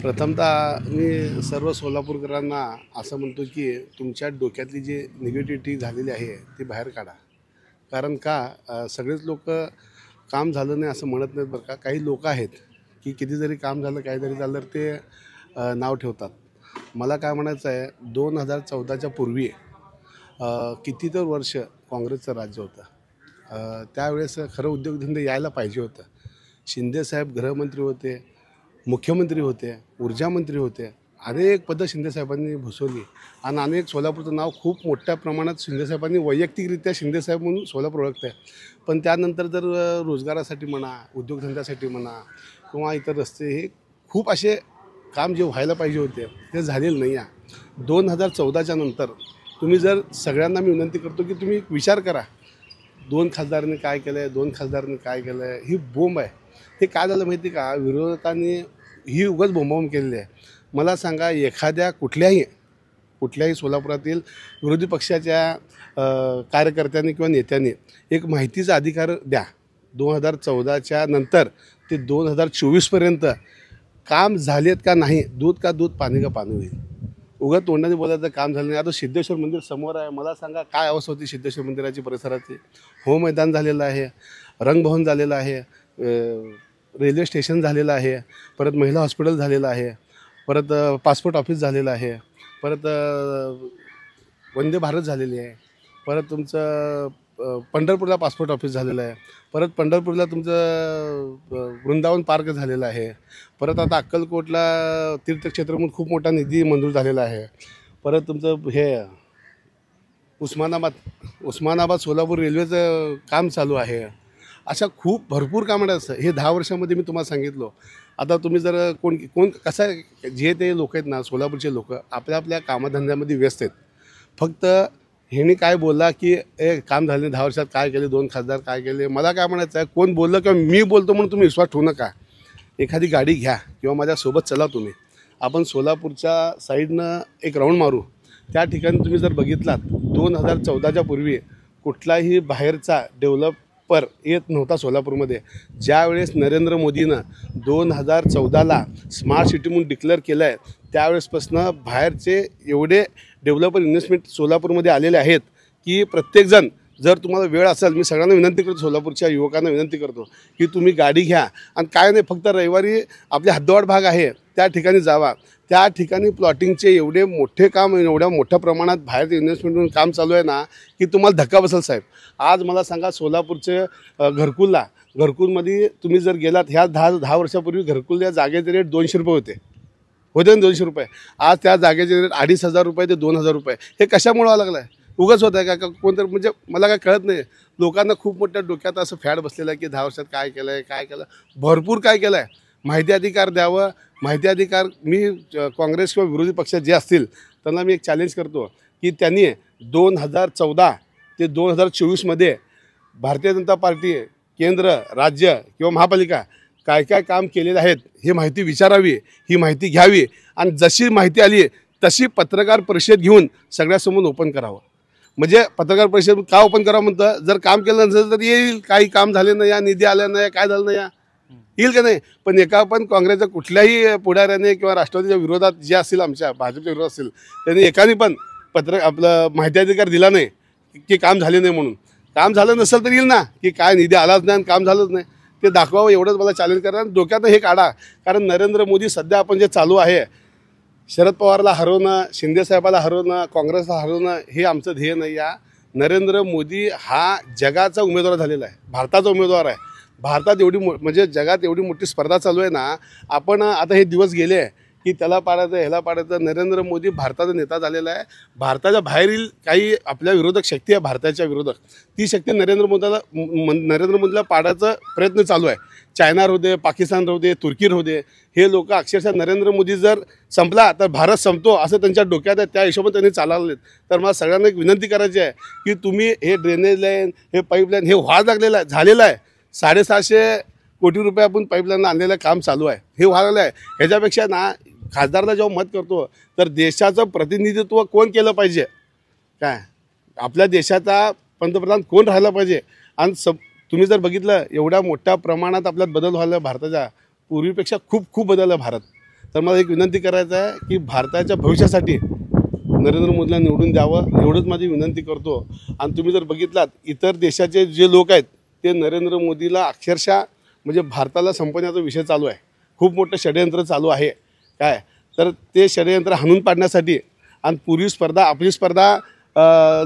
प्रथमतः मी सर्व सोलापूरकरांना असं म्हणतो की तुमच्या डोक्यातली जी निगेटिव्हिटी झालेली आहे ती बाहेर काढा. कारण का सगळेच लोक काम झालं नाही असं म्हणत नाहीत बरं का. काही लोक आहेत की किती जरी काम झालं काही जरी झालं तर ते नाव ठेवतात. मला काय म्हणायचं आहे, 2014च्या पूर्वी किती तर वर्ष काँग्रेसचं राज्य होतं. त्यावेळेस खरं उद्योगधंदे यायला पाहिजे होतं. शिंदेसाहेब गृहमंत्री होते, मुख्यमंत्री होते, ऊर्जामंत्री होते. अनेक पदं शिंदेसाहेबांनी भूषवली आणि अनेक सोलापूरचं नाव खूप मोठ्या प्रमाणात शिंदेसाहेबांनी वैयक्तिकरित्या शिंदेसाहेब म्हणून सोलापूर ओळखतं आहे. पण त्यानंतर जर रोजगारासाठी म्हणा, उद्योगधंद्यासाठी म्हणा किंवा इतर रस्ते हे खूप असे काम जे व्हायला पाहिजे होते ते झालेलं नाही आहे. 2014च्या नंतर तुम्ही जर सगळ्यांना मी विनंती करतो की तुम्ही विचार करा, 2 खासदारांनी काय केलं आहे, 2 खासदारांनी काय केलं आहे, ही बोंब आहे. हे काय झालं माहिती का, विरोधकांनी ही उगाच बोंबाबोंब केलेली आहे. मला सांगा, एखाद्या कुठल्याही सोलापुरातील विरोधी पक्षाच्या कार्यकर्त्यांनी किंवा नेत्यांनी एक माहितीचा अधिकार द्या. 2014च्या नंतर ते 2024पर्यंत काम झालेत का नाही, दूध का दूध पाणी का पाणी होईल. उगाच तोंडाने बोलायचं काम झालं नाही. आता सिद्धेश्वर मंदिर समोर आहे. मला सांगा काय अवस्था होती सिद्धेश्वर मंदिराची परिसराची. हो मैदान झालेलं आहे, रंगभवन झालेलं आहे, रेल्वे स्टेशन झालेलं आहे, परत महिला हॉस्पिटल झालेलं आहे, परत पासपोर्ट ऑफिस झालेलं आहे, परत वंदे भारत झालेली आहे, परत तुमचं पंढरपूरला पासपोर्ट ऑफिस झालेलं आहे, परत पंढरपूरला तुमचं वृंदावन पार्क झालेलं आहे, परत आता अक्कलकोटला तीर्थक्षेत्र म्हणून खूप मोठा निधी मंजूर झालेला आहे, परत तुमचं हे उस्मानाबाद सोलापूर रेल्वेचं काम चालू आहे. अशा खूप भरपूर कामं असतं. हे 10 वर्षामध्ये मी तुम्हाला सांगितलं. आता तुम्ही जर कोण कसं जे ते लोक आहेत ना, सोलापूरचे लोक आपल्या आपल्या कामधंद्यामध्ये व्यस्त आहेत. फक्त ह्याने काय बोलला की काम झाले 10 वर्षात काय केले, 2 खासदार काय केले. मला काय म्हणायचं आहे, कोण बोललं किंवा मी बोलतो म्हणून तुम्ही विश्वास ठेवू नका. एखादी गाडी घ्या किंवा माझ्यासोबत चला तुम्ही, आपण सोलापूरच्या साईडनं एक राऊंड मारू. त्या ठिकाणी तुम्ही जर बघितलात 2014च्या पूर्वी कुठलाही बाहेरचा डेव्हलपर येत नव्हता सोलापूरमध्ये. ज्यावेळेस नरेंद्र मोदीनं 2014ला स्मार्ट सिटी म्हणून डिक्लेअर केलं आहे, त्यावेळेसपासून बाहेरचे एवढे डेव्हलपर इन्व्हेस्टमेंट सोलापूरमध्ये आलेले आहेत की प्रत्येकजण, जर तुम्हाला वेळ असेल, मी सगळ्यांना विनंती करतो, सोलापूरच्या युवकांना विनंती करतो की तुम्ही गाडी घ्या आणि काय नाही, फक्त रविवारी आपले हद्दवाढ भाग आहे त्या ठिकाणी जावा. त्या ठिकाणी प्लॉटिंगचे एवढे मोठे काम, एवढ्या मोठ्या प्रमाणात बाहेर इन्व्हेस्टमेंटमधून काम चालू आहे ना की तुम्हाला धक्का बसेल साहेब. आज मला सांगा, सोलापूरचे घरकुलमध्ये तुम्ही जर गेलात, ह्या 10 वर्षापूर्वी घरकुल या जागेचे रेट 200 रुपये होते ना, 200 रुपये. आज त्या जागेचे रेट 2,500 रुपये ते 2,000 रुपये. हे कशामुळे व्हावं लागलं आहे? उगाच होत आहे का कोणतरी, म्हणजे मला काय कळत नाही. लोकांना खूप मोठ्या डोक्यात असं फॅड बसलेलं आहे की 10 वर्षात काय केलं आहे, काय केलं. भरपूर काय केलं आहे. माहिती अधिकार द्यावं. माहिती अधिकार, मी काँग्रेस किंवा विरोधी पक्ष जे असतील त्यांना मी एक चॅलेंज करतो की त्यांनी 2014 ते 2024मध्ये भारतीय जनता पार्टी, केंद्र, राज्य किंवा महापालिका काय काय काम केलेले आहेत ही माहिती विचारावी, ही माहिती घ्यावी आणि जशी माहिती आली तशी पत्रकार परिषद घेऊन सगळ्यासमोर ओपन करावं. म्हणजे पत्रकार परिषद का ओपन करावं म्हणतं, जर काम केलं नसेल तर येईल, काही काम झाले नाही, या निधी आल्या नाही, काय झालं नाही, या येईल का नाही. पण एका पण काँग्रेसच्या कुठल्याही पुढाऱ्याने किंवा राष्ट्रवादीच्या विरोधात जे असतील, आमच्या भाजपच्या विरोधात असतील, त्यांनी एकाने पण आपलं माहिती अधिकार दिला नाही की काम झाले नाही म्हणून. काम झालं नसेल तर येईल ना की काय निधी आलाच नाही आणि काम झालंच नाही, ते दाखवावं. एवढंच मला चॅलेंज करा. डोक्यात हे काढा. कारण नरेंद्र मोदी सध्या आपण जे चालू आहे, शरद पवारला हरवणं, शिंदेसाहेबाला हरवणं, काँग्रेसला हरवणं, हे आमचं ध्येय नाही. या नरेंद्र मोदी हा जगाचा उमेदवार झालेला आहे, भारताचा उमेदवार आहे. भारतात एवढी म्हणजे जगात एवढी मोठी स्पर्धा चालू आहे ना, आपण आता हे दिवस गेले की त्याला पाडायचं, ह्याला पाडायचं. नरेंद्र मोदी भारताचा नेता झालेला आहे. भारताच्या बाहेरील काही आपल्या विरोधक शक्ती आहे, भारताच्या विरोधक, ती शक्ती नरेंद्र मोदीला पाडायचा प्रयत्न चालू आहे. चायना राहू दे, पाकिस्तान राहू दे, तुर्की राहू दे, हे लोक अक्षरशः नरेंद्र मोदी जर संपला तर भारत संपतो असं त्यांच्या डोक्यात आहे. त्या हिशोबाने त्यांनी चालवलेत. तर मला सगळ्यांना एक विनंती करायची आहे की तुम्ही हे ड्रेनेज लाईन, हे पाईपलाईन, हे व्हायला लागलेलं झालेलं आहे. 750 कोटी रुपये आपण पाईपलाईन आणलेलं काम चालू आहे, हे व्हायला आहे. ह्याच्यापेक्षा ना, खासदारला जेव्हा मत करतो तर देशाचं प्रतिनिधित्व कोण केलं पाहिजे, काय आपल्या देशाचा पंतप्रधान कोण राहायला पाहिजे. आणि तुम्ही जर बघितलं, एवढ्या मोठ्या प्रमाणात आपल्यात बदल व्हायला भारताच्या, पूर्वीपेक्षा खूप खूप बदलला भारत. तर मला एक विनंती करायचं आहे की भारताच्या भविष्यासाठी नरेंद्र मोदीला निवडून द्यावं, एवढंच माझी विनंती करतो. आणि तुम्ही जर बघितलात इतर देशाचे जे लोक आहेत ते नरेंद्र मोदीला अक्षरशः म्हणजे भारताला संपवण्याचा विषय चालू आहे. खूप मोठं षडयंत्र चालू आहे काय. तर ते षडयंत्र हाणून पाडण्यासाठी आणि पूर्वी स्पर्धा आपली स्पर्धा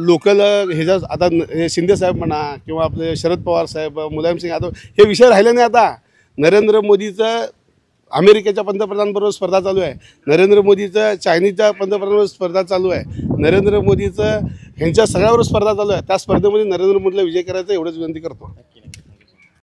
लोकल ह्याच्या आता हे शिंदेसाहेब म्हणा किंवा आपले शरद पवार साहेब, मुलायम सिंग यादव हे विषय राहिले नाही. आता नरेंद्र मोदीचं अमेरिकेच्या पंतप्रधानांबरोबर स्पर्धा चालू आहे, नरेंद्र मोदीचं चायनीच्या पंतप्रधानांबरोबर स्पर्धा चालू आहे, नरेंद्र मोदीचं ह्यांच्या सगळ्यावर स्पर्धा चालू आहे. त्या स्पर्धेमध्ये नरेंद्र मोदीला विजय करायचा एवढंच विनंती करतो.